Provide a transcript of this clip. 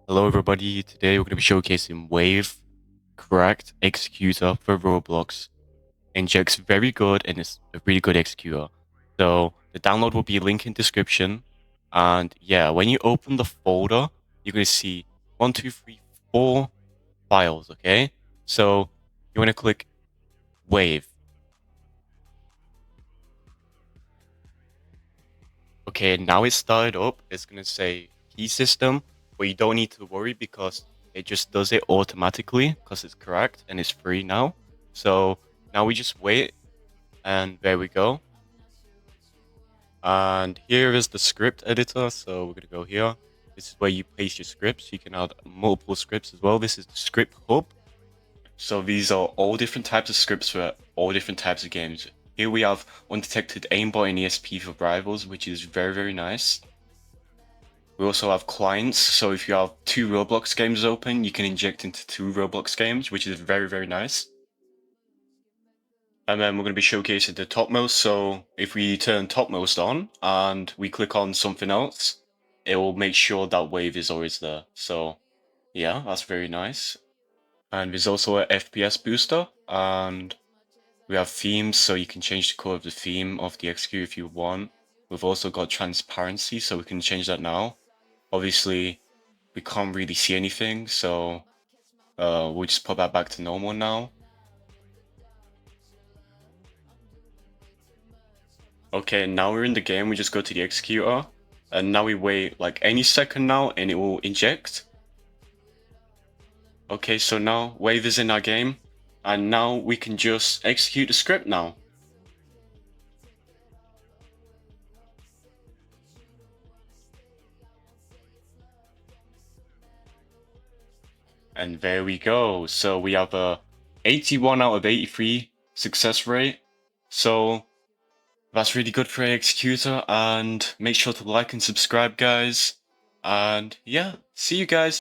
Hello everybody, today we're going to be showcasing Wave Correct Executor for Roblox. Injects very good and it's a really good executor. So the download will be link in description. And yeah, when you open the folder, you're going to see 1, 2, 3, 4 files, okay? So you want to click Wave. Okay, now it's started up. It's going to say key system, but you don't need to worry because it just does it automatically because it's correct and it's free now. So now we just wait and there we go. And here is the script editor. So we're going to go here. This is where you paste your scripts. You can add multiple scripts as well. This is the script hub. So these are all different types of scripts for all different types of games. Here we have undetected aimbot and ESP for rivals, which is very, very nice. We also have clients, so if you have 2 Roblox games open, you can inject into 2 Roblox games, which is very, very nice. And then we're going to be showcasing the topmost, so if we turn topmost on and we click on something else, it will make sure that wave is always there. So yeah, that's very nice. And there's also a FPS booster, and we have themes, so you can change the color of the theme of the execute if you want. We've also got transparency, so we can change that now. Obviously, we can't really see anything, so we'll just put that back to normal now. Okay, now we're in the game, we just go to the executor, and now we wait like any second now, and it will inject. Okay, so now Wave is in our game, and now we can just execute the script now. And there we go. So we have a 81 out of 83 success rate. So that's really good for Executor, and make sure to like and subscribe, guys. And yeah, see you guys.